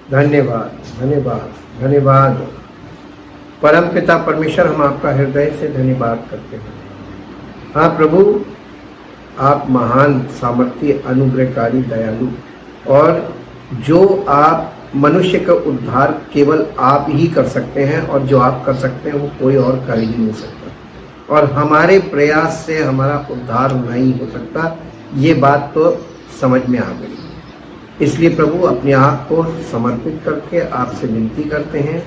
धन्यवाद, धन्यवाद, धन्यवाद। परम पिता परमेश्वर, हम आपका हृदय से धन्यवाद करते हैं। हाँ प्रभु, आप महान, सामर्थ्य, अनुग्रहकारी, दयालु, और जो आप मनुष्य का उद्धार केवल आप ही कर सकते हैं, और जो आप कर सकते हैं वो कोई और कर ही नहीं सकता, और हमारे प्रयास से हमारा उद्धार नहीं हो सकता। ये बात तो समझ में आ गई। इसलिए प्रभु, अपने आप को समर्पित करके आपसे विनती करते हैं,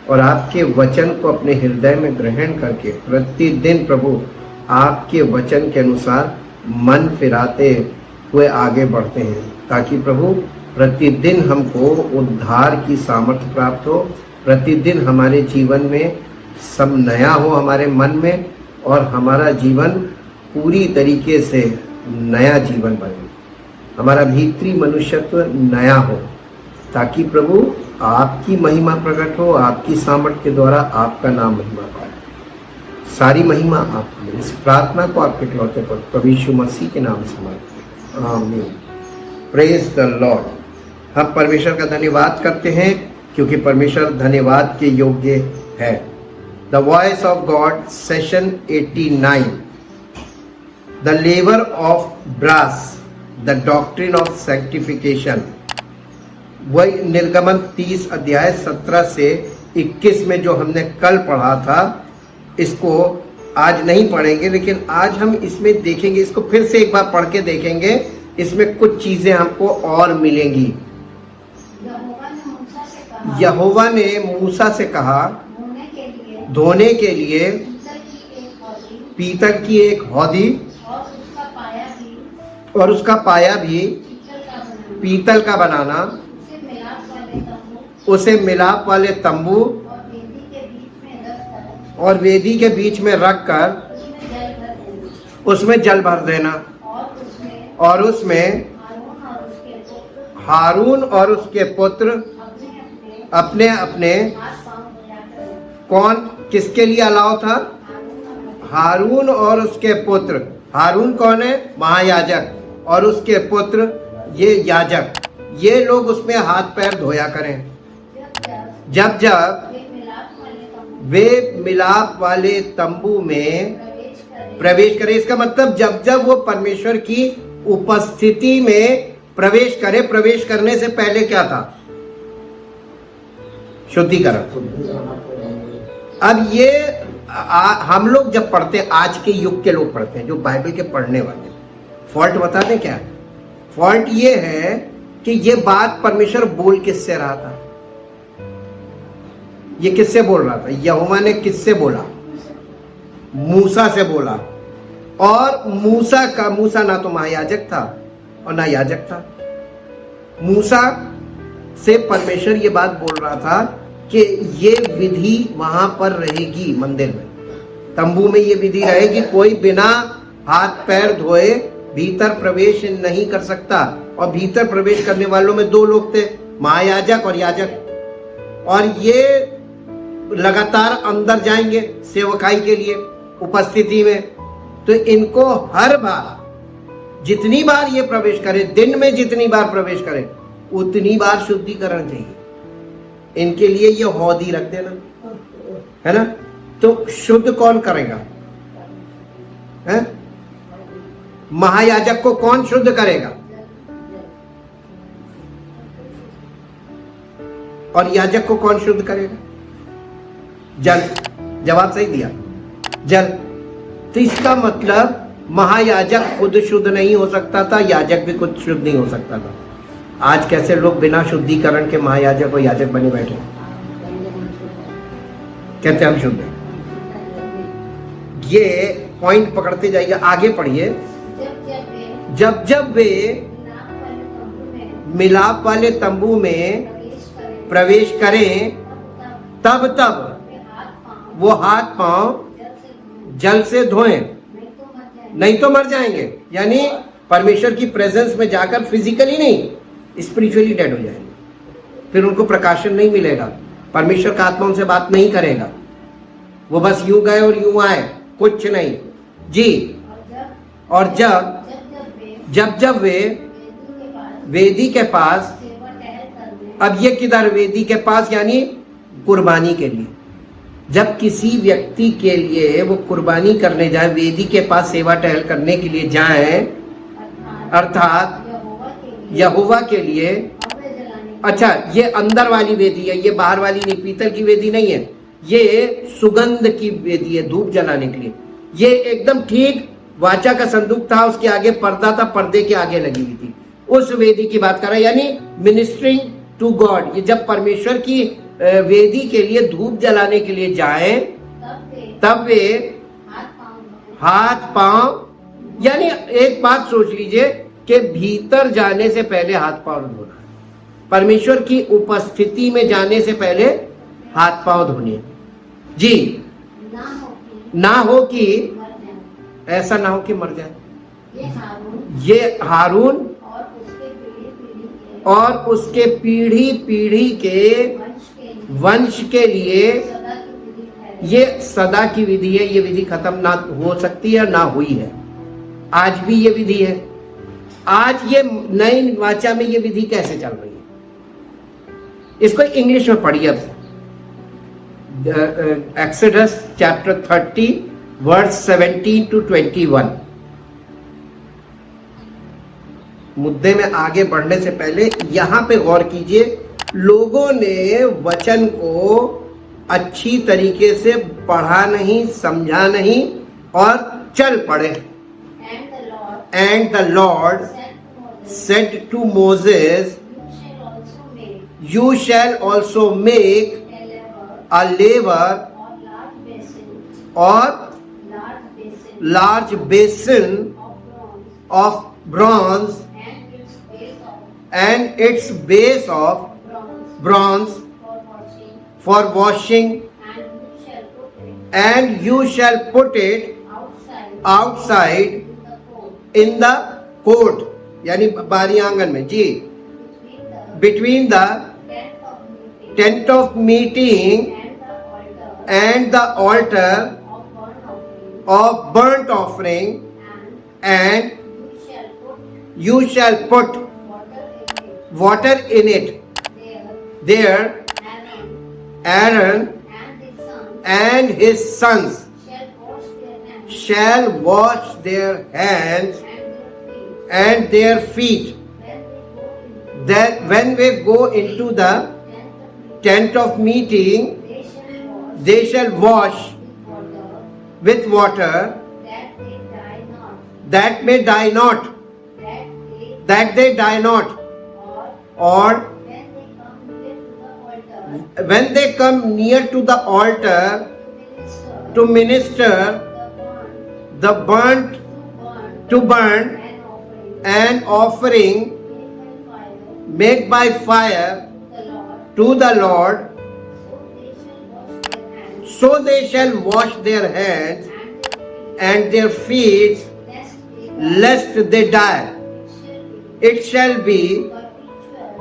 और आपके वचन को अपने हृदय में ग्रहण करके प्रतिदिन प्रभु आपके वचन के अनुसार मन फिराते हुए आगे बढ़ते हैं, ताकि प्रभु प्रतिदिन हमको उद्धार की सामर्थ्य प्राप्त हो। प्रतिदिन हमारे जीवन में सब नया हो, हमारे मन में, और हमारा जीवन पूरी तरीके से नया जीवन बने, हमारा भीतरी मनुष्यत्व नया हो, ताकि प्रभु आपकी महिमा प्रकट हो, आपकी सामर्थ्य के द्वारा आपका नाम महिमा पाए। सारी महिमा आपको। इस प्रार्थना को आपके इकलौते पुत्र प्रभु यीशु मसीह के नाम से मांगते हैं, आमीन। Praise the Lord. हम परमेश्वर का धन्यवाद करते हैं, क्योंकि परमेश्वर धन्यवाद के योग्य है। The voice of God, session 89, the laver of brass, the doctrine of sanctification. वही निर्गमन 30 अध्याय 17 से 21 में जो हमने कल पढ़ा था, इसको आज नहीं पढ़ेंगे, लेकिन आज हम इसमें देखेंगे, इसको फिर से एक बार पढ़ के देखेंगे। इसमें कुछ चीजें हमको और मिलेंगी। यहोवा ने मूसा से कहा, धोने के लिए पीतल की एक हौदी, और उसका पाया भी पीतल का बनाना, उसे मिलाप वाले तंबू और वेदी के बीच में रखकर उसमें जल भर देना, और उसमें हारून और उसके पुत्र अपने अपने, कौन किसके लिए अलाउ था? हारून और उसके पुत्र। हारून कौन है? महायाजक, और उसके पुत्र ये याजक। ये लोग उसमें हाथ पैर धोया करें जब जब वे मिलाप वाले तंबू में प्रवेश करें। इसका मतलब जब जब वो परमेश्वर की उपस्थिति में प्रवेश करे। प्रवेश करने से पहले क्या था? शुद्धिकरण। अब ये हम लोग जब पढ़ते हैं, आज के युग के लोग पढ़ते हैं, जो बाइबल के पढ़ने वाले, फॉल्ट बता दें क्या? फॉल्ट ये है कि ये बात परमेश्वर बोल किससे रहा था? ये किससे बोल रहा था? यहोवा ने किससे बोला? मूसा से बोला। और मूसा ना तो महायाजक था और ना याजक था। मूसा से परमेश्वर ये बात बोल रहा था कि ये विधि वहां पर रहेगी, मंदिर में, तंबू में ये विधि रहेगी। कोई बिना हाथ पैर धोए भीतर प्रवेश नहीं कर सकता। और भीतर प्रवेश करने वालों में दो लोग थे, महायाजक और याजक। और ये लगातार अंदर जाएंगे सेवकाई के लिए उपस्थिति में। तो इनको हर बार, जितनी बार ये प्रवेश करे, दिन में जितनी बार प्रवेश करे, उतनी बार शुद्धिकरण चाहिए। इनके लिए ये हौदी रख देना, है ना? तो शुद्ध कौन करेगा? है? महायाजक को कौन शुद्ध करेगा? और याजक को कौन शुद्ध करेगा? जल। जवाब सही दिया, जल। तो इसका मतलब महायाजक खुद शुद्ध नहीं हो सकता था, याजक भी खुद शुद्ध नहीं हो सकता था। आज कैसे लोग बिना शुद्धिकरण के महायाजक और याजक बने बैठे, कहते हम शुद्ध हैं। ये पॉइंट पकड़ते जाइए, आगे पढ़िए। जब जब वे मिलाप वाले तंबू में प्रवेश करें, तब तब वो हाथ पांव जल से धोएं, नहीं तो मर जाएंगे। यानी परमेश्वर की प्रेजेंस में जाकर फिजिकली नहीं, स्पिरिचुअली डेड हो जाएंगे। फिर उनको प्रकाशन नहीं मिलेगा, परमेश्वर का आत्मा उनसे बात नहीं करेगा। वो बस यूं गए और यूं आए, कुछ नहीं जी। और जब जब वे वेदी के पास अब ये किधर? वेदी के पास, यानी कुर्बानी के लिए। जब किसी व्यक्ति के लिए वो कुर्बानी करने जाए, वेदी के पास सेवा टहल करने के लिए जाए, अर्थात यहोवा के लिए। अच्छा, ये अंदर वाली वेदी है, ये बाहर वाली नहीं, पीतल की वेदी नहीं है, ये सुगंध की वेदी है, धूप जलाने के लिए। ये एकदम ठीक वाचा का संदूक था, उसके आगे पर्दा था, पर्दे के आगे लगी हुई थी, उस वेदी की बात कर रहा है, यानी मिनिस्ट्रिंग टू गॉड। ये जब परमेश्वर की वेदी के लिए धूप जलाने के लिए जाए, तब वे हाथ पांव, यानी एक बात सोच लीजिए कि भीतर जाने से पहले हाथ पांव धोना, परमेश्वर की उपस्थिति में जाने से पहले हाथ पांव धोने। जी, ना हो कि ऐसा ना हो कि मर जाए। ये हारून और उसके पीढ़ी पीढ़ी के वंश के लिए ये सदा की विधि है। ये विधि खत्म ना हो सकती है, ना हुई है, आज भी ये विधि है। आज ये नई वाचा में ये विधि कैसे चल रही है, इसको इंग्लिश में पढ़िए। अब एक्सोडस चैप्टर 30 वर्स 17 to 21। मुद्दे में आगे बढ़ने से पहले यहां पे गौर कीजिए, लोगों ने वचन को अच्छी तरीके से पढ़ा नहीं, समझा नहीं और चल पड़े। And the Lord said to Moses, you shall also make a laver or large basin of bronze and its base of bronze for washing, and you shall put it outside in the court, यानी बारी आंगन में। जी, between the tent of meeting and the altar of burnt offering, and you shall put water in it. There Aaron and his sons shall wash their hands and their feet. That when we go into the tent of meeting, they shall wash with water, that they die not, or when they come near to the altar to minister the burnt and offering made by fire to the Lord, so they shall wash their hands and their feet, lest they die. It shall be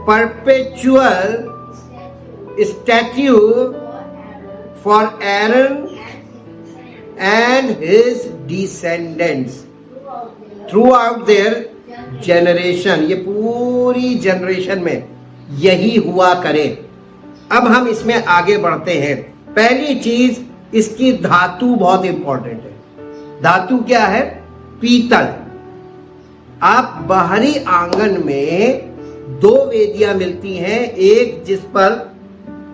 perpetual statute for Aaron and his descendants throughout their generation. ये पूरी generation में यही हुआ करे। अब हम इसमें आगे बढ़ते हैं। पहली चीज, इसकी धातु बहुत इंपॉर्टेंट है। धातु क्या है? पीतल। आप बाहरी आंगन में दो वेदियां मिलती हैं, एक जिस पर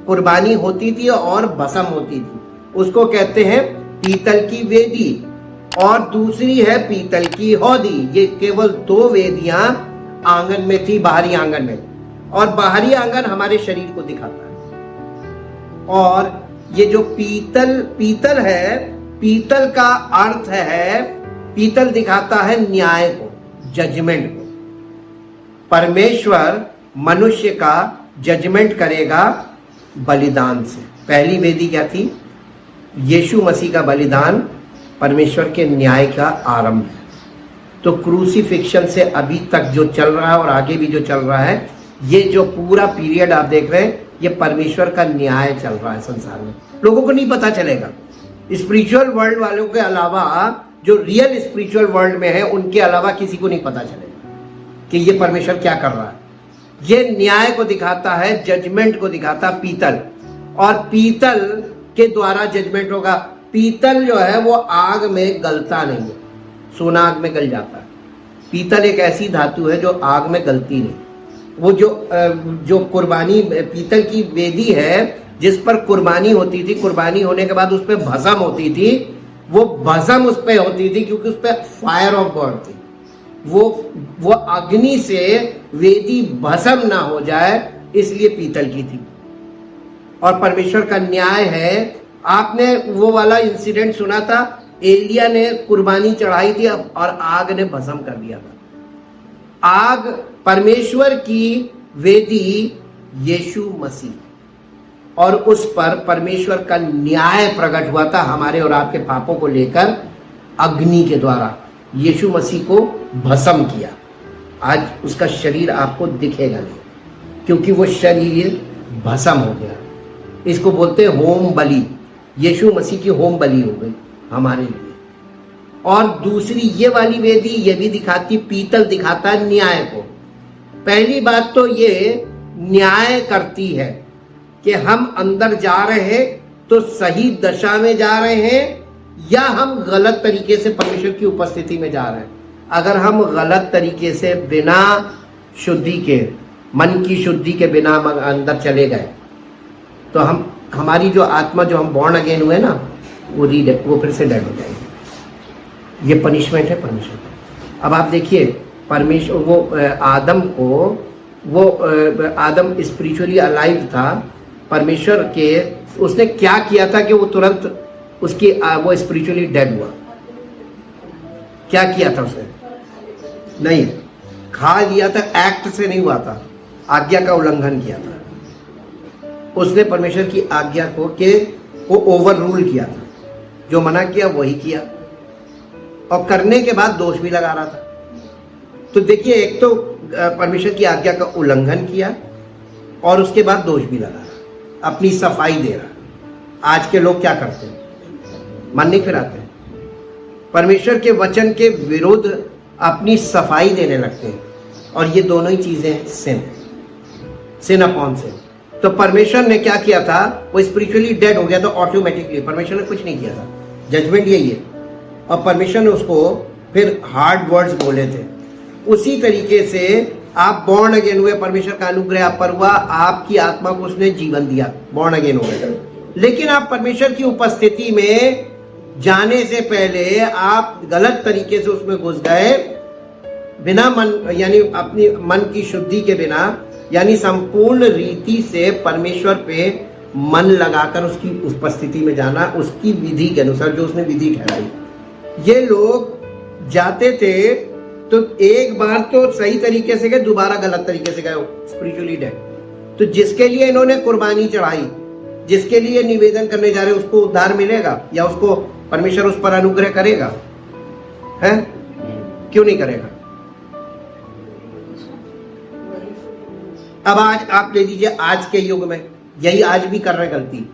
कुर्बानी होती थी और भस्म होती थी, उसको कहते हैं पीतल की वेदी, और दूसरी है पीतल की हौदी। ये केवल दो वेदियां आंगन में थी, बाहरी आंगन में। और बाहरी आंगन हमारे शरीर को दिखाता है। और ये जो पीतल है, पीतल का अर्थ है, पीतल दिखाता है न्याय को, जजमेंट को। परमेश्वर मनुष्य का जजमेंट करेगा बलिदान से। पहली वेदी क्या थी? यीशु मसीह का बलिदान परमेश्वर के न्याय का आरंभ है। तो क्रूसीफिक्शन से अभी तक जो चल रहा है और आगे भी जो चल रहा है, ये जो पूरा पीरियड आप देख रहे हैं, ये परमेश्वर का न्याय चल रहा है संसार में। लोगों को नहीं पता चलेगा, स्पिरिचुअल वर्ल्ड वालों के अलावा, जो रियल स्पिरिचुअल वर्ल्ड में है, उनके अलावा किसी को नहीं पता चलेगा कि ये परमेश्वर क्या कर रहा है। ये न्याय को दिखाता है, जजमेंट को दिखाता पीतल, और पीतल के द्वारा जजमेंट होगा। पीतल जो है वो आग में गलता नहीं है, सोना आग में गल जाता है। पीतल एक ऐसी धातु है जो आग में गलती नहीं। वो जो कुर्बानी, पीतल की वेदी है जिस पर कुर्बानी होती थी, कुर्बानी होने के बाद उस पर भस्म होती थी, वो भस्म उस पर होती थी क्योंकि उस पर फायर ऑफ गॉड थी। वो अग्नि से वेदी भस्म ना हो जाए इसलिए पीतल की थी। और परमेश्वर का न्याय है। आपने वो वाला इंसिडेंट सुना था, एलिया ने कुर्बानी चढ़ाई थी और आग ने भस्म कर दिया था। आग परमेश्वर की वेदी यीशु मसीह, और उस पर परमेश्वर का न्याय प्रकट हुआ था हमारे और आपके पापों को लेकर अग्नि के द्वारा। यीशु मसीह को भस्म किया। आज उसका शरीर आपको दिखेगा नहीं क्योंकि वो शरीर भस्म हो गया। इसको बोलते हैं होम बलि। यीशु मसीह की होम बलि हो गई हमारे लिए। और दूसरी ये वाली वेदी ये भी दिखाती, पीतल दिखाता है न्याय को। पहली बात तो ये न्याय करती है कि हम अंदर जा रहे हैं तो सही दशा में जा रहे हैं या हम गलत तरीके से परमेश्वर की उपस्थिति में जा रहे हैं। अगर हम गलत तरीके से बिना शुद्धि के, मन की शुद्धि के बिना अंदर चले गए तो हमारी जो आत्मा, जो हम बॉर्न अगेन हुए ना, वो फिर से डेड हो जाएगी। ये पनिशमेंट है परमेश्वर का। अब आप देखिए, परमेश्वर वो आदम को, वो आदम स्पिरिचुअली अलाइव था परमेश्वर के, उसने क्या किया था कि वो तुरंत उसकी वो स्पिरिचुअली डेड हुआ। क्या किया था उसने? नहीं, खा लिया था, एक्ट से नहीं हुआ था, आज्ञा का उल्लंघन किया था उसने। परमेश्वर की आज्ञा को ओवर रूल किया था, जो मना किया वही किया, और करने के बाद दोष भी लगा रहा था। तो देखिए, एक तो परमेश्वर की आज्ञा का उल्लंघन किया और उसके बाद दोष भी लगा रहा, अपनी सफाई दे रहा। आज के लोग क्या करते हैं? मन नहीं फिराते, परमेश्वर के वचन के विरुद्ध अपनी सफाई देने लगते हैं, और ये दोनों ही चीजें सिन अपॉन सिन। तो परमेश्वर ने क्या किया था? वो स्पिरिचुअली डेड हो गया था ऑटोमेटिकली। परमेश्वर ने कुछ नहीं किया था, जजमेंट यही है। और परमेश्वर ने उसको फिर हार्ड वर्ड्स बोले थे। उसी तरीके से आप बॉर्न अगेन हुए, परमेश्वर का अनुग्रह आप पर हुआ, आपकी आत्मा को उसने जीवन दिया, बॉर्न अगेन हो गए। लेकिन आप परमेश्वर की उपस्थिति में जाने से पहले आप गलत तरीके से उसमें घुस गए, बिना मन, यानी अपनी मन की शुद्धि के बिना, यानी संपूर्ण रीति से परमेश्वर पे मन लगाकर उसकी उपस्थिति में जाना, उसकी विधि के अनुसार जो उसने विधि ठहराई। ये लोग जाते थे तो एक बार तो सही तरीके से गए, दोबारा गलत तरीके से गए, स्पिरिचुअली डेड। तो जिसके लिए इन्होंने कुर्बानी चढ़ाई, जिसके लिए निवेदन करने जा रहे, उसको उद्धार मिलेगा या उसको परमेश्वर उस पर अनुग्रह करेगा? है? क्यों नहीं करेगा? अब आज आप ले लीजिए, आज के युग में यही आज भी कर रहे गलती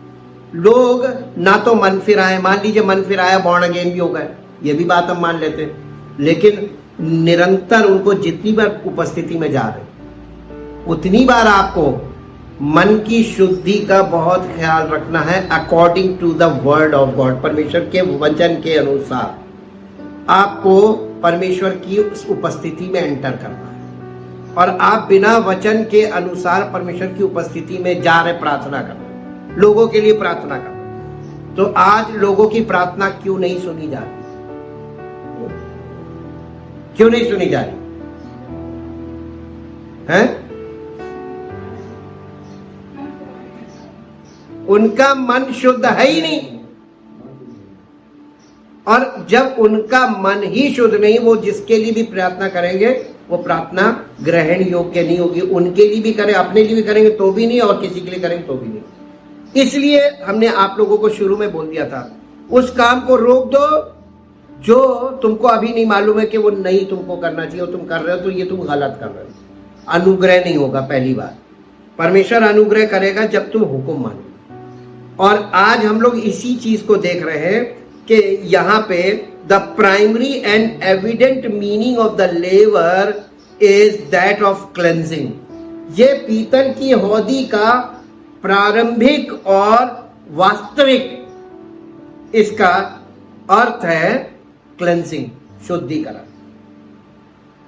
लोग। ना तो मन फिराए, मान लीजिए मन फिराया, बॉर्न अगेन भी हो गए, ये भी बात हम मान लेते हैं, लेकिन निरंतर उनको जितनी बार उपस्थिति में जा रहे उतनी बार आपको मन की शुद्धि का बहुत ख्याल रखना है। According to the word of God, परमेश्वर के वचन के अनुसार आपको परमेश्वर की उस उपस्थिति में एंटर करना है। और आप बिना वचन के अनुसार परमेश्वर की उपस्थिति में जा रहे प्रार्थना करना, लोगों के लिए प्रार्थना करना। तो आज लोगों की प्रार्थना क्यों नहीं सुनी जा रही? क्यों नहीं सुनी जा रही है? उनका मन शुद्ध है ही नहीं। और जब उनका मन ही शुद्ध नहीं, वो जिसके लिए भी प्रार्थना करेंगे वो प्रार्थना ग्रहण योग्य नहीं होगी। उनके लिए भी करें, अपने लिए भी करेंगे तो भी नहीं, और किसी के लिए करेंगे तो भी नहीं। इसलिए हमने आप लोगों को शुरू में बोल दिया था, उस काम को रोक दो जो तुमको अभी नहीं मालूम है कि वो नहीं तुमको करना चाहिए, तुम कर रहे हो तो ये तुम गलत कर रहे हो। अनुग्रह नहीं होगा। पहली बात, परमेश्वर अनुग्रह करेगा जब तुम हुक्म मानो। और आज हम लोग इसी चीज को देख रहे हैं कि यहाँ पे the primary and evident meaning of the laver is that of cleansing. ये पीतल की हौदी का प्रारंभिक और वास्तविक इसका अर्थ है क्लेंजिंग, शुद्धिकरण।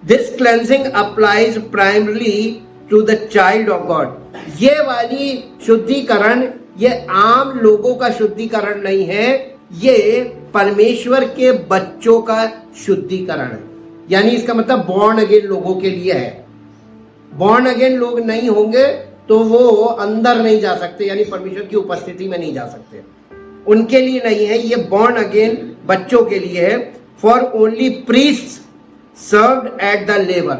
This cleansing applies primarily to the child of God. ये वाली शुद्धिकरण ये आम लोगों का शुद्धिकरण नहीं है, ये परमेश्वर के बच्चों का शुद्धिकरण है। यानी इसका मतलब बॉर्न अगेन लोगों के लिए है। बॉर्न अगेन लोग नहीं होंगे तो वो अंदर नहीं जा सकते, यानी परमेश्वर की उपस्थिति में नहीं जा सकते, उनके लिए नहीं है। ये बॉर्न अगेन बच्चों के लिए है। For only priest served at the laver,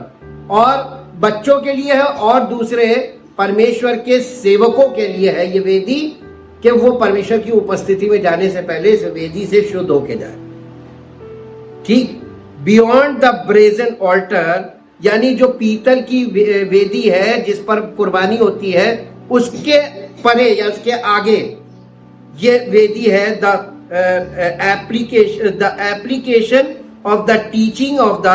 और बच्चों के लिए है और दूसरे परमेश्वर के सेवकों के लिए है ये वेदी, कि वो परमेश्वर की उपस्थिति में जाने से पहले इस वेदी से शुद्ध होके जाए। ठीक, बियॉन्ड द ब्रेजन ऑल्टर, यानी जो पीतल की वेदी है जिस पर कुर्बानी होती है, उसके परे या उसके आगे ये वेदी है the application of the teaching of the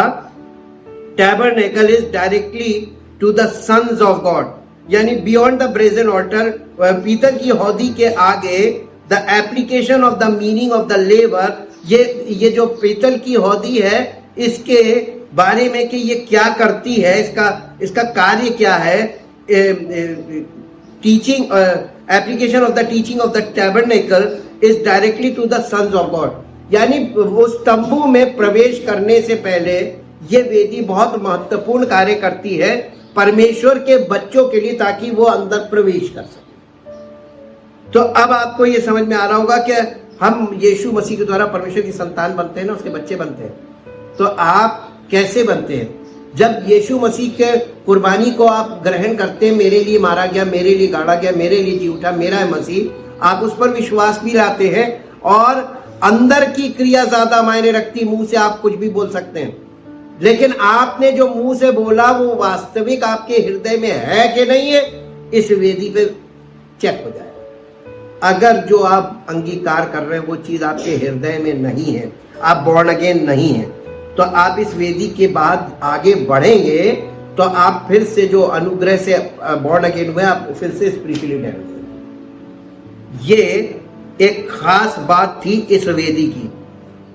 tabernacle is directly to the sons of God. यानी बियॉन्ड द ब्रेजन ऑल्टर, पीतल की हौदी के आगे the application of the meaning of the laver, ये जो पीतल की हौदी है इसके बारे में कि ये क्या करती है, इसका कार्य क्या है। Teaching application of the teaching of the tabernacle is directly to the sons of God. यानी उस तंबू में प्रवेश करने से पहले ये वेदी बहुत महत्वपूर्ण कार्य करती है परमेश्वर के बच्चों के लिए, ताकि वो अंदर प्रवेश कर सके। तो अब आपको ये समझ में आ रहा होगा कि हम यीशु मसीह के द्वारा परमेश्वर की संतान बनते हैं ना, उसके बच्चे बनते हैं। तो आप कैसे बनते हैं? जब यीशु मसीह के कुर्बानी को आप ग्रहण करते हैं, मेरे लिए मारा गया, मेरे लिए गाड़ा गया, मेरे लिए जी उठा, मेरा है मसीह, आप उस पर विश्वास भी लाते हैं और अंदर की क्रिया ज्यादा मायने रखती। मुंह से आप कुछ भी बोल सकते हैं, लेकिन आपने जो मुंह से बोला वो वास्तविक आपके हृदय में है कि नहीं है, इस वेदी पे चेक हो जाएगा। अगर जो आप अंगीकार कर रहे हैं वो चीज आपके हृदय में नहीं है, आप बॉर्न अगेन नहीं है, तो आप इस वेदी के बाद आगे बढ़ेंगे तो आप फिर से जो अनुग्रह से बॉर्न अगेन हुए, आप फिर से स्पिरिचुअली डेड हुए। ये एक खास बात थी इस वेदी की।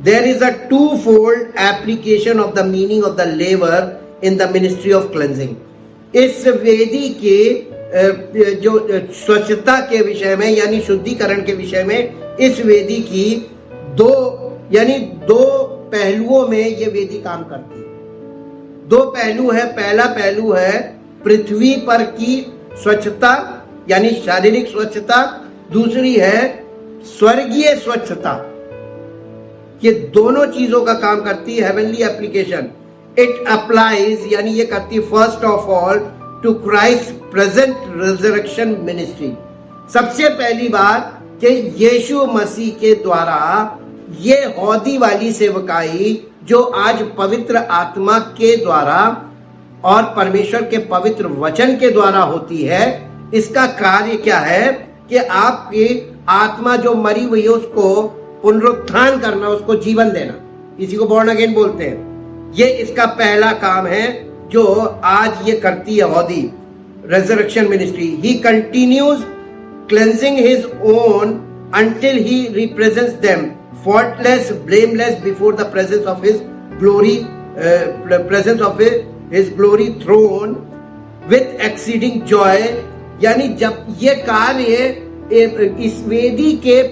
There is a twofold application of the meaning of the laver in the ministry of cleansing. इस वेदी के जो स्वच्छता के विषय में यानी शुद्धिकरण के विषय में इस वेदी की दो पहलुओं में ये वेदी काम करती है। दो पहलू है। पहला पहलू है पृथ्वी पर की स्वच्छता यानी शारीरिक स्वच्छता, दूसरी है स्वर्गीय स्वच्छता। ये दोनों चीजों का काम करती है हेवनली एप्लीकेशन। इट अप्लाइज यानी ये करती first of all to Christ present resurrection ministry. सबसे पहली बात कि यीशु मसीह के द्वारा ये हौदी वाली सेवकाई जो आज पवित्र आत्मा के द्वारा और परमेश्वर के पवित्र वचन के द्वारा होती है, इसका कार्य क्या है कि आपकी आत्मा जो मरी हुई है उसको पुनरुत्थान करना, उसको जीवन देना। इसी को बॉर्न अगेन बोलते हैं। ये इसका पहला काम है जो आज ये करती है हौदी, resurrection ministry. He continues cleansing his own until he represents them faultless, blameless before the presence of his glory, his glory throne with exceeding joy। यानी जब ये कार्य इस वेदी के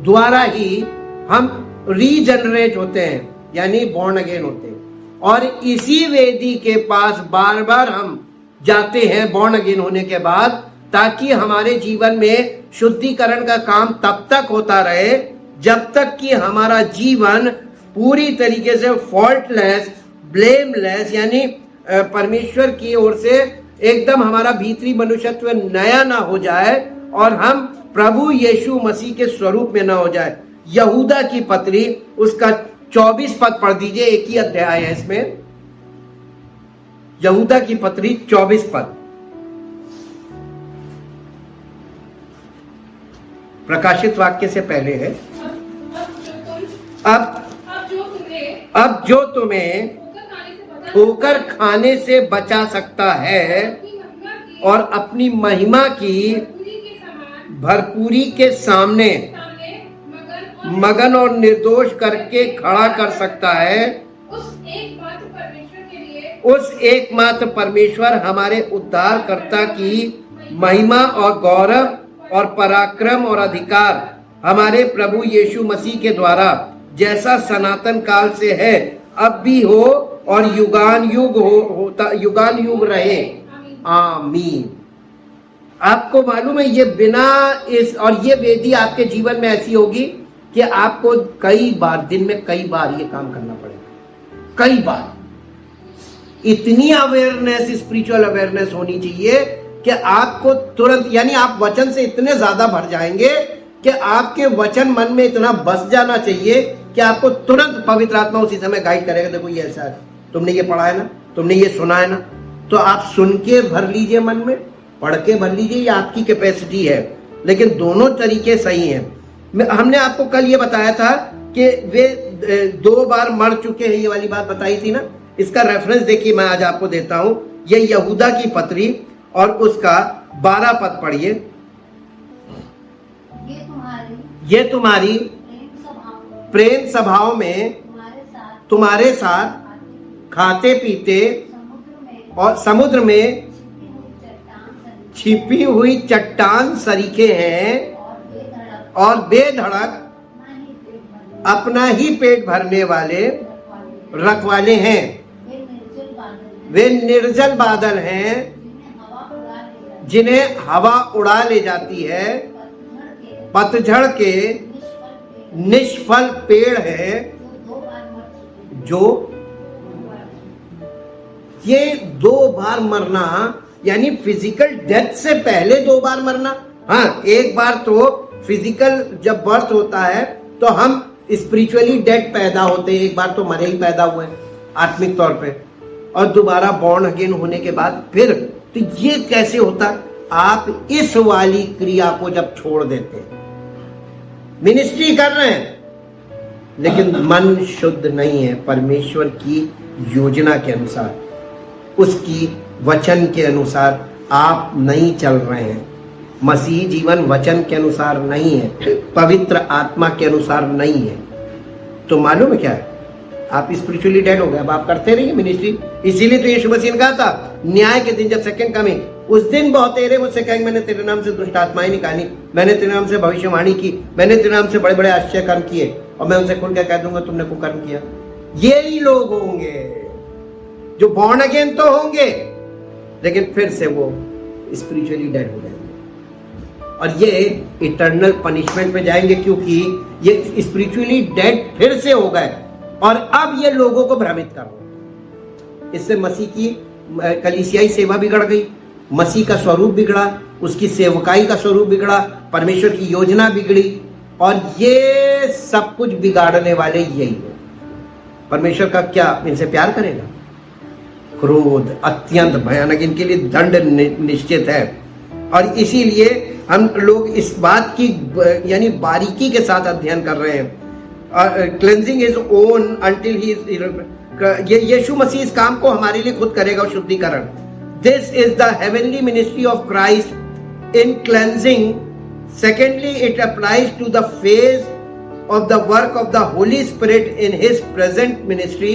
द्वारा ही हम रीजनरेट होते हैं यानी बॉर्न अगेन होते हैं, और इसी वेदी के पास बार बार हम जाते हैं बॉर्न अगेन होने के बाद, ताकि हमारे जीवन में शुद्धिकरण का काम तब तक होता रहे जब तक कि हमारा जीवन पूरी तरीके से फॉल्टलेस, ब्लेमलेस यानी परमेश्वर की ओर से एकदम हमारा भीतरी मनुष्यत्व नया ना हो जाए और हम प्रभु यीशु मसीह के स्वरूप में ना हो जाए। यहूदा की पत्री उसका 24 पद पढ़ दीजिए, एक ही अध्याय है इसमें। यहूदा की पत्री 24 पद, प्रकाशित वाक्य से पहले है। अब जो तुम्हें होकर खाने से बचा सकता है और अपनी महिमा की भरपूरी के सामने मगन और निर्दोष करके खड़ा कर सकता है। उस एकमात्र परमेश्वर हमारे उद्धारकर्ता की महिमा और गौरव और पराक्रम और अधिकार हमारे प्रभु यीशु मसीह के द्वारा जैसा सनातन काल से है, अब भी हो और युगान युग रहे। आमीन। आपको मालूम है, ये बिना इस और ये वेदी आपके जीवन में ऐसी होगी कि आपको कई बार, दिन में कई बार ये काम करना पड़ेगा। कई बार इतनी अवेयरनेस, स्पिरिचुअल अवेयरनेस होनी चाहिए कि आपको तुरंत, यानी आप वचन से इतने ज्यादा भर जाएंगे कि आपके वचन मन में इतना बस जाना चाहिए कि आपको तुरंत पवित्र आत्मा उसी समय गाइड करेगा। देखो ये ऐसा है, तुमने ये पढ़ा है ना, तुमने ये सुना है ना, तो आप सुन के भर लीजिए मन में, पढ़ के भर लीजिए, ये आपकी कैपेसिटी है। लेकिन दोनों तरीके सही हैं। हमने आपको कल ये बताया था कि वे 2 बार मर चुके हैं, ये वाली बात बताई थी ना। इसका रेफरेंस देखिए, मैं आज आपको देता हूं। ये यहूदा की पत्री और उसका 12 पद पढ़िए। ये तुम्हारी प्रेम सभाओं में तुम्हारे साथ खाते पीते और समुद्र में छिपी हुई चट्टान सरीखे हैं और बेधड़क अपना ही पेट भरने वाले रखवाले हैं। वे निर्जल बादल हैं जिन्हें हवा उड़ा ले जाती है, पतझड़ के निष्फल पेड़ है जो, ये 2 बार मरना यानी फिजिकल डेथ से पहले 2 बार मरना। हाँ, एक बार तो फिजिकल जब बर्थ होता है तो हम स्पिरिचुअली डेड पैदा होते हैं, एक बार तो मरे ही पैदा हुए आत्मिक तौर पे, और दोबारा बॉर्न अगेन होने के बाद फिर। तो ये कैसे होता? आप इस वाली क्रिया को जब छोड़ देते हैं, मिनिस्ट्री कर रहे हैं लेकिन मन शुद्ध नहीं है परमेश्वर की योजना के अनुसार, उसकी वचन के अनुसार आप नहीं चल रहे हैं। मसीही जीवन वचन के अनुसार नहीं है, पवित्र आत्मा के अनुसार नहीं है, तो मालूम है क्या है? आप स्पिरिचुअली डेड हो गए। अब आप करते रहिए मिनिस्ट्री। इसीलिए तो यीशु मसीह ने कहा था, न्याय के दिन जब सेकंड कमिंग, उस दिन बहुतेरे मुझसे कहेंगे मैंने तेरे नाम से दुष्ट आत्माएं निकाली, मैंने तेरे नाम से भविष्यवाणी की, मैंने तेरे नाम से बड़े बड़े आश्चर्य कर्म किए, और मैं उनसे खुल के कह दूंगा तुमने कुकर्म किया। यही लोग होंगे जो बॉर्न अगेन तो होंगे, लेकिन फिर से वो स्पिरिचुअली डेड हो जाएंगे और ये इटर्नल पनिशमेंट में जाएंगे, क्योंकि ये स्पिरिचुअली डेड फिर से हो गए और अब ये लोगों को भ्रमित कर रहे। इससे मसीह की कलीसियाई सेवा बिगड़ गई, मसीह का स्वरूप बिगड़ा, उसकी सेवकाई का स्वरूप बिगड़ा, परमेश्वर की योजना बिगड़ी, और ये सब कुछ बिगाड़ने वाले यही लोग। परमेश्वर का क्या इनसे प्यार करेगा? क्रोध अत्यंत भयानक, इनके लिए दंड निश्चित है। और इसीलिए हम लोग इस बात की यानी बारीकी के साथ अध्ययन कर रहे हैं। Cleansing is own until he, Yeshu Masih इस काम को हमारे लिए खुद करेगा, शुद्धिकरण। This is the heavenly ministry of Christ in cleansing. Secondly, it applies to the phase of the work of the Holy Spirit in His present ministry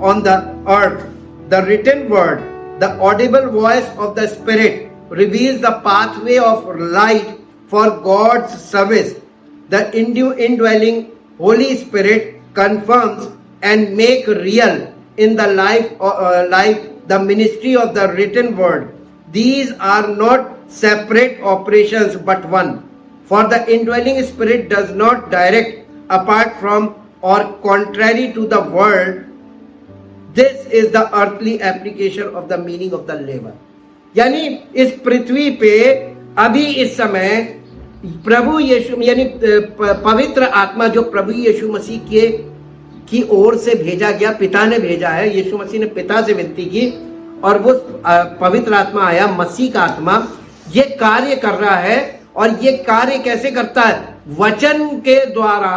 on the earth. The written word, the audible voice of the Spirit reveals the pathway of light for God's service. The indwelling Holy Spirit confirms and make real in the life the ministry of the written word. These are not separate operations but one. For the indwelling Spirit does not direct apart from or contrary to the world. This is the earthly application of the meaning of the labor. यानी इस पृथ्वी पे अभी इस समय प्रभु यीशु यानी पवित्र आत्मा जो प्रभु यीशु मसीह की ओर से भेजा गया, पिता ने भेजा है, यीशु मसीह ने पिता से विनती की और वो पवित्र आत्मा आया, मसीह का आत्मा, ये कार्य कर रहा है। और ये कार्य कैसे करता है? वचन के द्वारा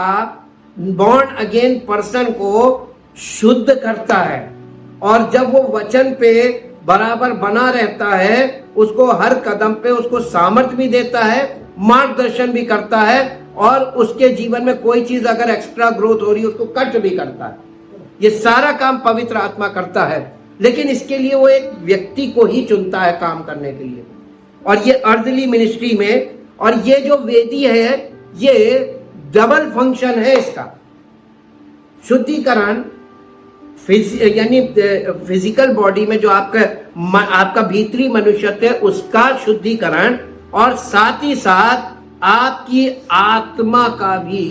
बॉर्न अगेन पर्सन को शुद्ध करता है, और जब वो वचन पे बराबर बना रहता है उसको हर कदम पे उसको सामर्थ्य भी देता है, मार्गदर्शन भी करता है, और उसके जीवन में कोई चीज अगर एक्स्ट्रा ग्रोथ हो रही है उसको कट भी करता है। ये सारा काम पवित्र आत्मा करता है, लेकिन इसके लिए वो एक व्यक्ति को ही चुनता है काम करने के लिए। और ये अर्दली मिनिस्ट्री में, और ये जो वेदी है ये डबल फंक्शन है इसका। शुद्धिकरण यानी फिजिकल बॉडी में जो आपका भीतरी मनुष्यत्व है उसका शुद्धिकरण, और साथ ही साथ आपकी आत्मा का भी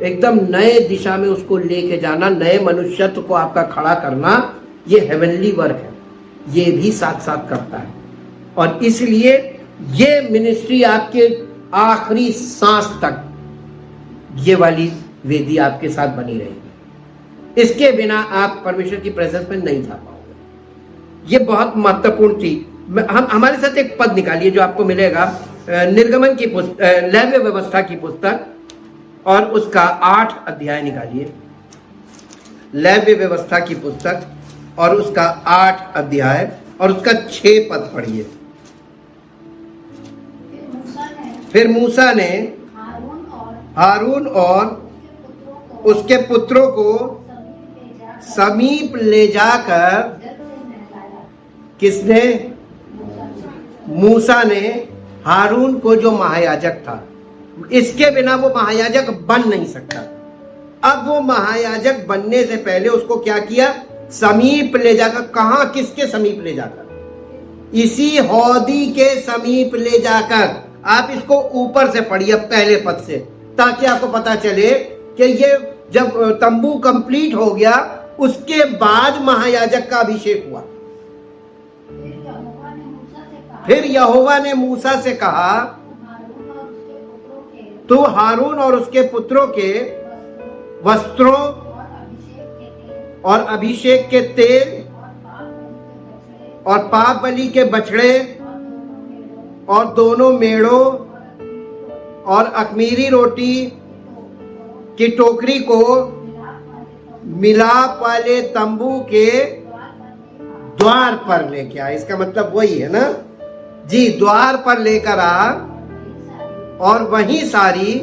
एकदम नए दिशा में उसको लेके जाना, नए मनुष्यत्व को आपका खड़ा करना, ये हेवनली वर्क है, ये भी साथ साथ करता है। और इसलिए ये मिनिस्ट्री आपके आखिरी सांस तक ये वाली वेदी आपके साथ बनी रहेगी। इसके बिना आप परमेश्वर की प्रेजेंस में नहीं जा पाओगे। ये बहुत महत्वपूर्ण थी। हम हमारे साथ एक पद निकालिए जो आपको मिलेगा निर्गमन की लेव्य व्यवस्था की पुस्तक, और उसका 8 अध्याय निकालिए। लेव्य व्यवस्था की पुस्तक और उसका 8 अध्याय और उसका 6 पद पढ़िए। फिर मूसा ने हारून और उसके पुत्रों को समीप ले जाकर, किसने? मूसा ने हारून को, जो महायाजक था। इसके बिना वो महायाजक बन नहीं सकता। अब वो महायाजक बनने से पहले उसको क्या किया? समीप ले जाकर। कहां? किसके समीप ले जाकर? इसी हौदी के समीप ले जाकर। आप इसको ऊपर से पढ़िए पहले पद से, ताकि आपको पता चले कि ये जब तंबू कंप्लीट हो गया उसके बाद महायाजक का अभिषेक हुआ। फिर यहोवा ने मूसा से कहा, तू हारून और उसके पुत्रों के वस्त्रों और अभिषेक के तेल और पाप बलि के बछड़े और दोनों मेढ़ों और अखमीरी रोटी की टोकरी को मिलाप वाले तंबू के द्वार पर लेके आ। इसका मतलब वही है ना जी, द्वार पर लेकर आ, और वहीं सारी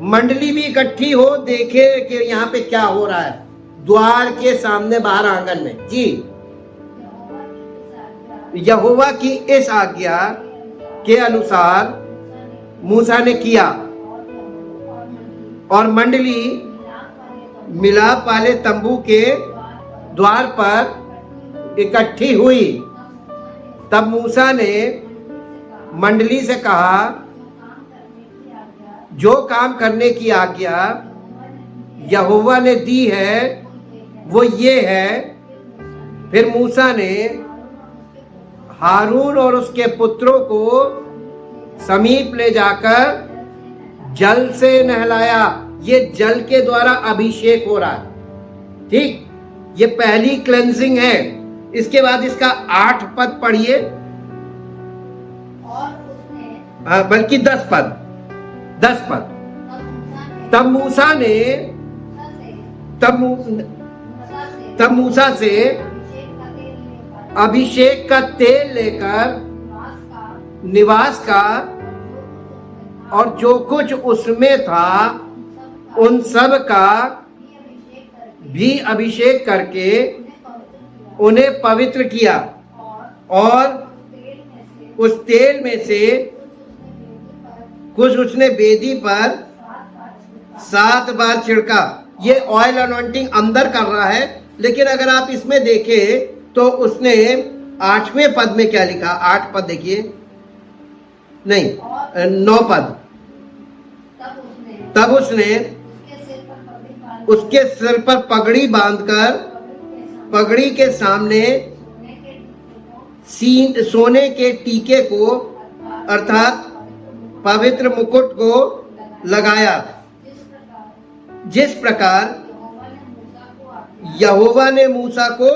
मंडली भी इकट्ठी हो, देखे कि यहाँ पे क्या हो रहा है, द्वार के सामने बाहर आंगन में। जी, यहोवा की इस आज्ञा के अनुसार मूसा ने किया, और मंडली मिलाप वाले तंबू के द्वार पर इकट्ठी हुई। तब मूसा ने मंडली से कहा, जो काम करने की आज्ञा यहोवा ने दी है वो ये है। फिर मूसा ने हारून और उसके पुत्रों को समीप ले जाकर जल से नहलाया। ये जल के द्वारा अभिषेक हो रहा है, ठीक। ये पहली क्लेंजिंग है। इसके बाद इसका 8 पद पढ़िए, बल्कि 10 पद। तब मूसा से अभिषेक का तेल लेकर निवास का और जो कुछ उसमें था उन सब का भी अभिषेक करके उन्हें पवित्र किया, और उस तेल में से कुछ उसने वेदी पर 7 बार छिड़का। ये ऑयल अनॉइंटिंग अंदर कर रहा है, लेकिन अगर आप इसमें देखें तो उसने 8वें पद में क्या लिखा? 8 पद देखिए, नहीं 9 पद। तब उसने उसके सिर पर पगड़ी बांधकर पगड़ी के सामने सोने के टीके को अर्थात पवित्र मुकुट को लगाया, जिस प्रकार यहोवा ने मूसा को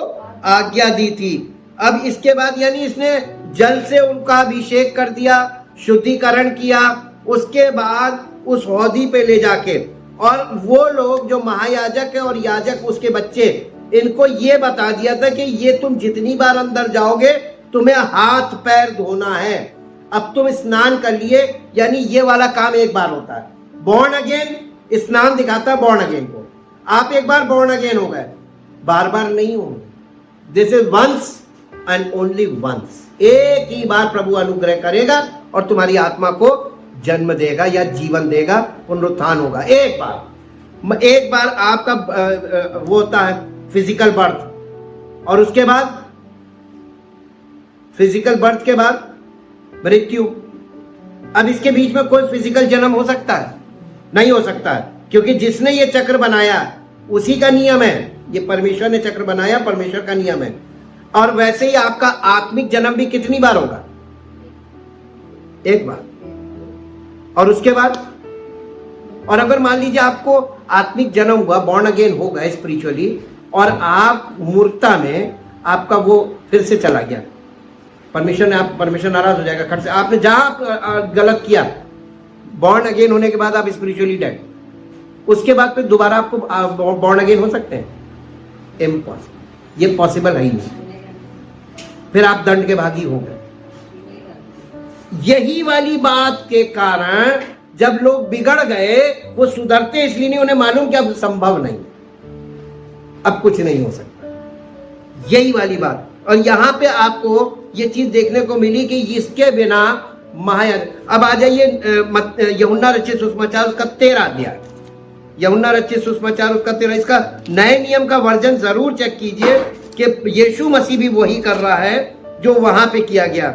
आज्ञा दी थी। अब इसके बाद यानी इसने जल से उनका अभिषेक कर दिया, शुद्धिकरण किया, उसके बाद उस हौदी पे ले जाके, और वो लोग जो महायाजक है और याजक उसके बच्चे, इनको ये बता दिया था कि ये तुम जितनी बार अंदर जाओगे तुम्हें हाथ पैर धोना है। अब तुम स्नान कर लिए, यानी ये वाला काम एक बार होता है। बॉर्न अगेन स्नान दिखाता है बॉर्न अगेन को। आप एक बार बॉर्न अगेन हो गए, बार बार नहीं होंगे। This is once and only once. एक ही बार प्रभु अनुग्रह करेगा और तुम्हारी आत्मा को जन्म देगा या जीवन देगा, पुनरुत्थान होगा। एक बार आपका वो होता है फिजिकल बर्थ, और उसके बाद फिजिकल बर्थ के बाद मृत्यु। अब इसके बीच में कोई फिजिकल जन्म हो सकता है? नहीं हो सकता है, क्योंकि जिसने ये चक्र बनाया उसी का नियम है। ये परमेश्वर ने चक्र बनाया, परमेश्वर का नियम है। और वैसे ही आपका आत्मिक जन्म भी कितनी बार होगा? एक बार। और उसके बाद, और अगर मान लीजिए आपको आत्मिक जन्म हुआ, बॉर्न अगेन हो गए स्पिरिचुअली, और आप मूर्खता में आपका वो फिर से चला गया, परमेश्वर नाराज हो जाएगा खट से। आपने जहां गलत किया, बॉर्न अगेन होने के बाद आप स्पिरिचुअली डेड, उसके बाद फिर दोबारा आपको बॉर्न अगेन हो सकते हैं? इम्पॉसिबल, ये पॉसिबल है ही नहीं। फिर आप दंड के भागी हो गए। यही वाली बात के कारण जब लोग बिगड़ गए, वो सुधरते इसलिए नहीं, उन्हें मालूम कि अब संभव नहीं, अब कुछ नहीं हो सकता। यही वाली बात। और यहां पे आपको ये चीज देखने को मिली कि इसके बिना महायाजक। अब आ जाइए यूहन्ना रचित सुसमाचार उसका 13 अध्याय। यूहन्ना रचित सुसमाचार उसका 13। इसका नए नियम का वर्जन जरूर चेक कीजिए कि यीशु मसीह भी वही कर रहा है जो वहां पे किया गया।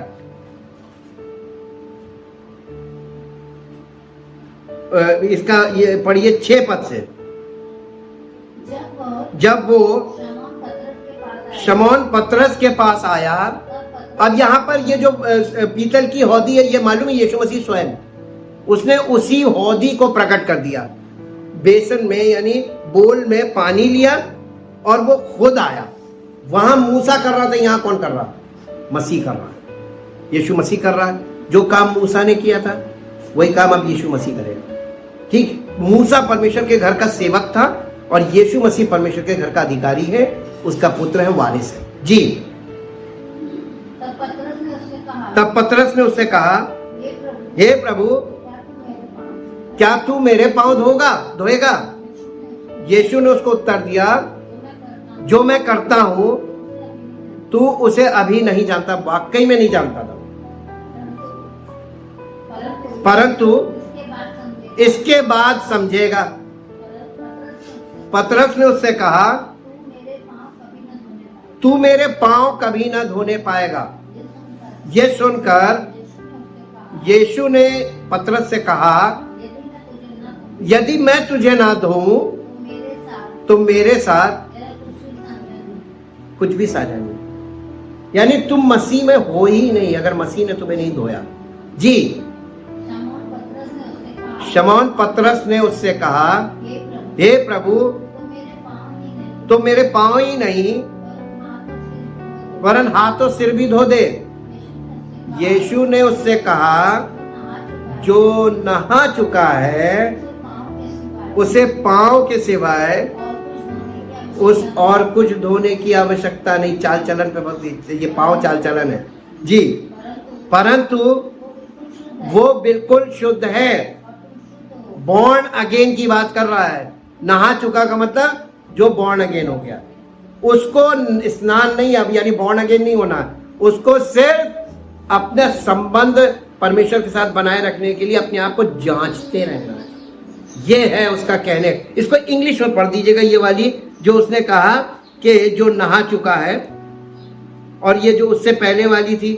इसका ये पढ़िए 6 पद से। जब वो शमौन पतरस के पास आया। अब यहाँ पर ये जो पीतल की हौदी है, ये मालूम है यीशु मसीह स्वयं उसने उसी हौदी को प्रकट कर दिया। बेसन में यानी बोल में पानी लिया और वो खुद आया। वहां मूसा कर रहा था, यहाँ कौन कर रहा? मसीह कर रहा है, यीशु मसीह कर रहा है। जो काम मूसा ने किया था वही काम अब यीशु मसीह करेगा। ठीक, मूसा परमेश्वर के घर का सेवक था और यीशु मसीह परमेश्वर के घर का अधिकारी है, उसका पुत्र है, वारिस है। जी। तब पतरस ने उससे कहा, हे प्रभु, क्या तू मेरे पांव धोएगा? यीशु ने उसको उत्तर दिया, जो मैं करता हूं तू उसे अभी नहीं जानता। वाकई में नहीं जानता था, परंतु इसके बाद समझेगा। पतरस ने उससे कहा, तू मेरे पांव कभी न धोने पाएगा। ये सुनकर यीशु ने पतरस से कहा, यदि मैं तुझे ना धोऊं तो मेरे साथ कुछ भी साझा नहीं। यानी तुम मसीह में हो ही नहीं अगर मसीह ने तुम्हें नहीं धोया। जी। शमौन पतरस ने उससे कहा, हे प्रभु, तो मेरे पांव ही नहीं वरन हाथों सिर भी धो दे। यीशु ने उससे कहा, जो नहा चुका है उसे पांव के सिवाय उस और कुछ धोने की आवश्यकता नहीं। चाल चलन पे बस ये पांव चाल चलन है। जी। परंतु वो बिल्कुल शुद्ध है। बॉर्न अगेन की बात कर रहा है। नहा चुका का मतलब जो बॉर्न अगेन हो गया, उसको स्नान नहीं, अब यानी बॉर्न अगेन नहीं होना, उसको सिर्फ अपने संबंध परमेश्वर के साथ बनाए रखने के लिए अपने आप को जांचते रहना है। ये है उसका कहने। इसको इंग्लिश में पढ़ दीजिएगा, ये वाली जो उसने कहा कि जो नहा चुका है, और ये जो उससे पहले वाली थी,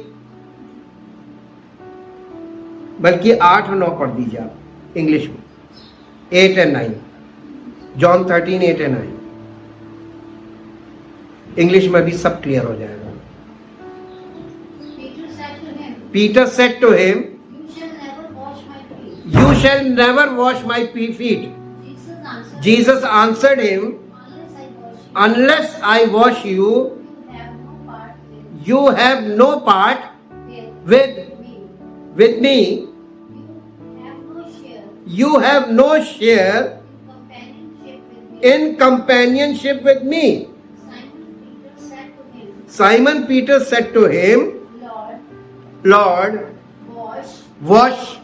बल्कि 8 और 9 पढ़ दीजिए आप इंग्लिश में, 8 और 9, जॉन 13, 8 और 9। इंग्लिश में भी सब क्लियर हो जाएगा। Peter said to him, you shall never wash my feet. Jesus answered him, unless I wash you, you have no part with me. You have no share in companionship with me. Simon Peter said to him, Lord, wash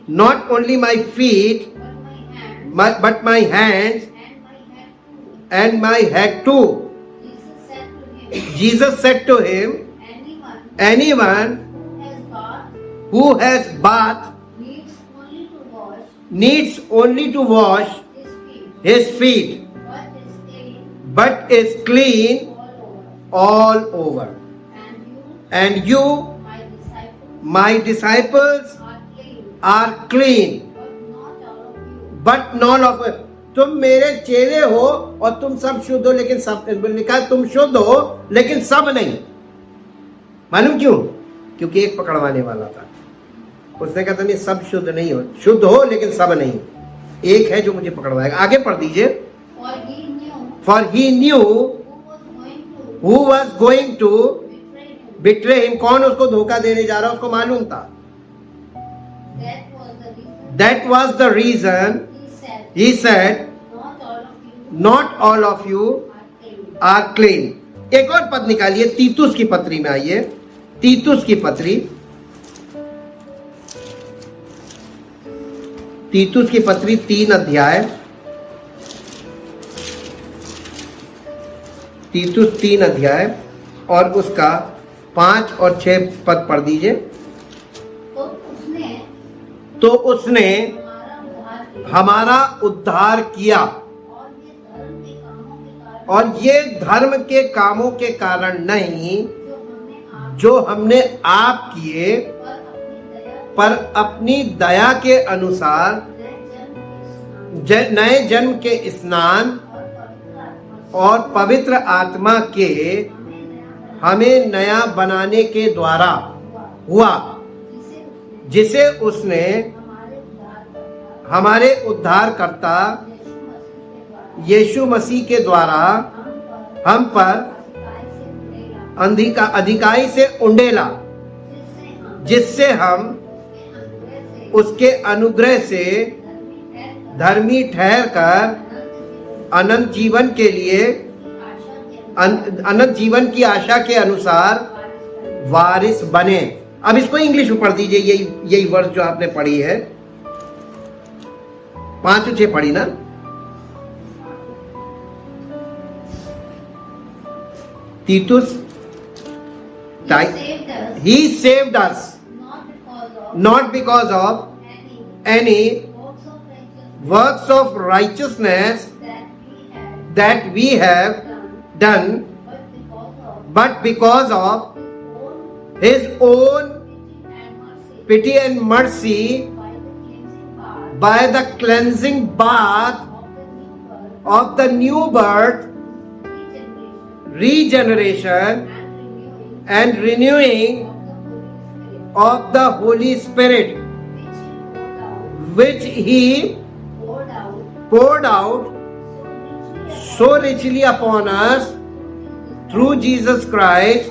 not only my feet, but my hands and my head too. Jesus said to him, anyone who has bathed needs only to wash his feet, but is clean all over. And you, my disciples, are clean, but not of it. तुम मेरे चेले हो और तुम सब शुद्ध हो, लेकिन सब लिखा है तुम शुद्ध हो लेकिन सब नहीं। मालूम क्यों? क्योंकि एक पकड़वाने वाला था। उसने कहा नहीं सब शुद्ध नहीं हो, शुद्ध हो लेकिन सब नहीं, एक है जो मुझे पकड़वाएगा। आगे पढ़ दीजिए। For he knew who was going to betray him. कौन उसको धोखा देने जा रहा, उसको मालूम था। That was the reason he said, not all of you are clean. एक और पद निकालिए, तीतुस की पत्री में आइए। तीतुस की पत्री, तीतुस की पत्री 3 अध्याय, तीतुस 3 अध्याय और उसका 5 और 6 पद पढ़ दीजिए। तो उसने हमारा उद्धार किया और ये धर्म के कामों के कारण नहीं जो हमने आप किए, पर अपनी दया के अनुसार नए जन्म के स्नान और पवित्र आत्मा के हमें नया बनाने के द्वारा हुआ, जिसे उसने हमारे उद्धारकर्ता यीशु मसीह के द्वारा हम पर अधिकाई से उंडेला, जिससे हम उसके अनुग्रह से धर्मी ठहर कर अनंत जीवन के लिए अनंत जीवन की आशा के अनुसार वारिस बने। अब इसको इंग्लिश में पढ़ दीजिए, यही वर्ष जो आपने पढ़ी है, 5 और 6 पढ़ी ना। तीतुस, he saved us not because of any works of righteousness that we have done, but because of his own pity and mercy by the cleansing bath of the new birth, regeneration and renewing of the Holy Spirit, which he poured out so richly upon us through Jesus Christ,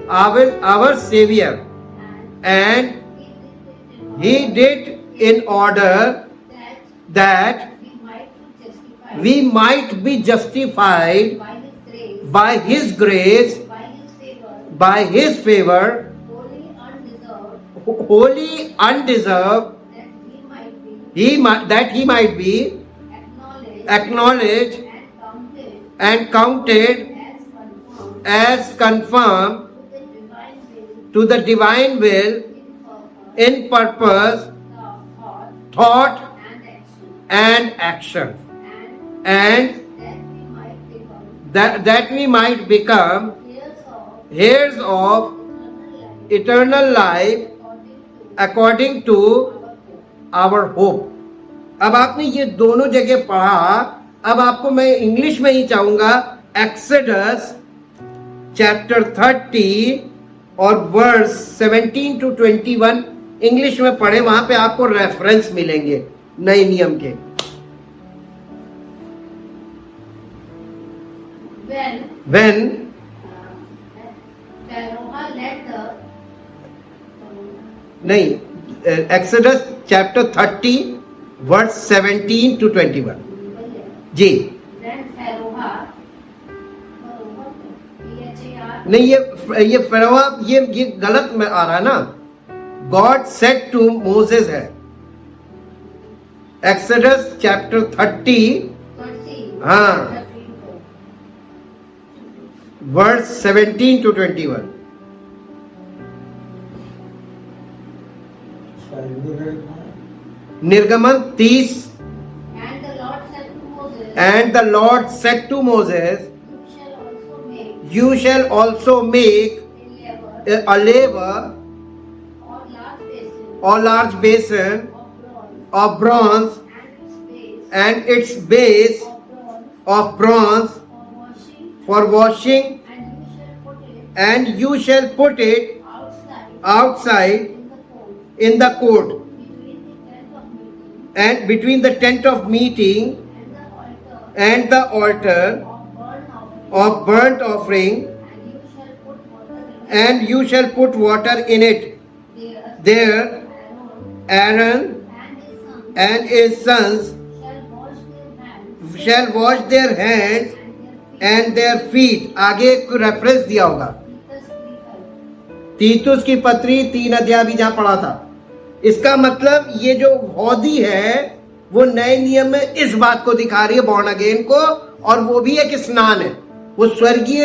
our Savior. And he did in order that we might be justified by his grace, by his favor, wholly undeserved, that he might be acknowledged and counted as confirmed to the divine will in purpose, thought and action, and that we might become heirs of eternal life according to our hope. अब आपने ये दोनों जगह पढ़ा, अब आपको मैं English में ही चाहूंगा। एक्सोडस चैप्टर 30 और वर्स 17 to 21 इंग्लिश में पढ़े, वहां पे आपको रेफरेंस मिलेंगे नए नियम के। When नहीं, एक्सोडस चैप्टर 30 वर्स 17 to 21 जी। नहीं, ये फरोह ये गलत में आ रहा है ना। गॉड सेड टू मोसेस है, एक्सोडस चैप्टर 30, हाँ, वर्स 17 to 21। निर्गमन 30। And the Lord said to Moses, you shall also make a laver or large basin of bronze, and its base of bronze for washing, and you shall put it outside in the court, and between the tent of meeting and the altar of burnt offering, and you shall put water in it. There Aaron and his sons shall wash their hands and their feet। आगे एक reference दिया होगा, तीतुस की पत्री 3 अध्याय भी जहां पढ़ा था। इसका मतलब ये जो हौदी है वो नए नियम में इस बात को दिखा रही है, बॉर्न अगेन को, और वो भी एक स्नान है। वो स्वर्गीय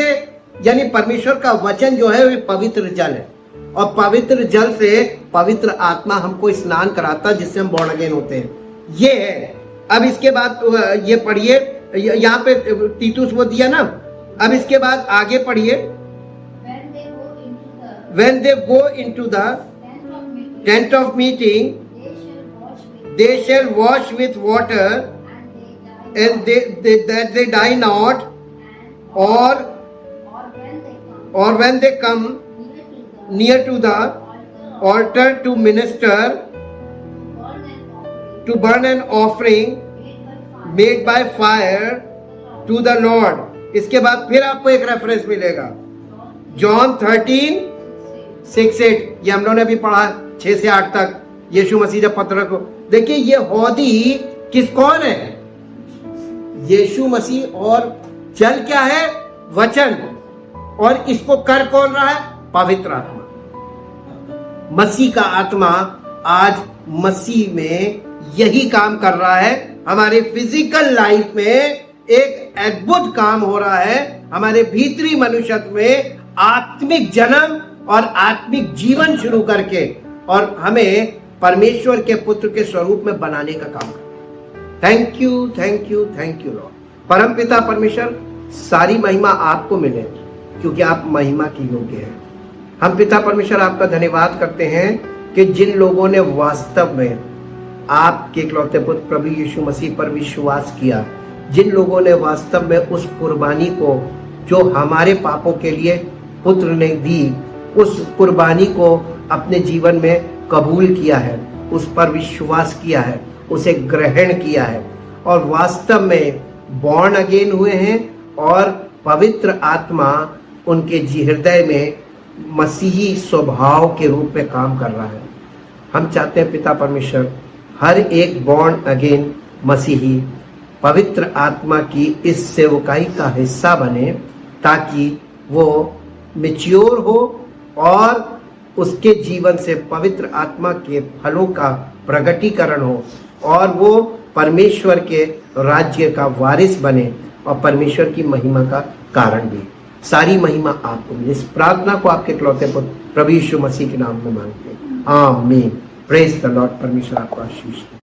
यानी परमेश्वर का वचन जो है वो पवित्र जल है, और पवित्र जल से पवित्र आत्मा हमको स्नान कराता जिससे हम बॉर्न अगेन होते हैं। ये है। अब इसके बाद ये पढ़िए, यहाँ पे तीतुस वो दिया ना। अब इसके बाद आगे पढ़िए, when they go into the tent of meeting, they shall wash with water, and that they die not, or when they come near to the altar to minister, to burn an offering made by fire to the Lord। इसके बाद फिर आपको एक reference मिलेगा, John 13:6-8। ये हम लोगों ने भी पढ़ा 6 से 8 तक, यीशु मसीह जब पत्र को। देखिए ये हौदी कौन है? यीशु मसीह, और जल क्या है? वचन। और इसको कर कौन रहा है? पवित्र आत्मा। मसीह का आत्मा आज मसीह में यही काम कर रहा है। हमारे फिजिकल लाइफ में एक अद्भुत काम हो रहा है, हमारे भीतरी मनुष्यत्व में आत्मिक जन्म और आत्मिक जीवन शुरू करके, और हमें परमेश्वर के पुत्र के स्वरूप में बनाने का काम कर। Thank you, thank you, thank you Lord. परम पिता परमेश्वर, सारी महिमा आपको मिले क्योंकि आप महिमा की योग्य हैं। हम पिता परमेश्वर आपका धन्यवाद करते हैं कि जिन लोगों ने वास्तव में आपके इकलौते पुत्र प्रभु यीशु मसीह पर विश्वास किया, जिन लोगों ने वास्तव में उस कुर्बानी को जो हमारे पापों के लिए पुत्र ने दी, उस कुर्बानी को अपने जीवन में कबूल किया है, उस पर विश्वास किया है, उसे ग्रहण किया है, और वास्तव में बॉर्न अगेन हुए हैं, और पवित्र आत्मा उनके हृदय में मसीही स्वभाव के रूप में काम कर रहा है। हम चाहते हैं पिता परमेश्वर हर एक बॉर्न अगेन मसीही पवित्र आत्मा की इस सेवकाई का हिस्सा बने, ताकि वो मैच्योर हो और उसके जीवन से पवित्र आत्मा के फलों का प्रगटीकरण हो, और वो परमेश्वर के राज्य का वारिस बने और परमेश्वर की महिमा का कारण भी। सारी महिमा आपको मिले। इस प्रार्थना को आपके इकलौते पुत्र प्रभु यीशु मसीह के नाम में मांगते हैं, आमीन। Praise the Lord. परमेश्वर आपको आशीष दे।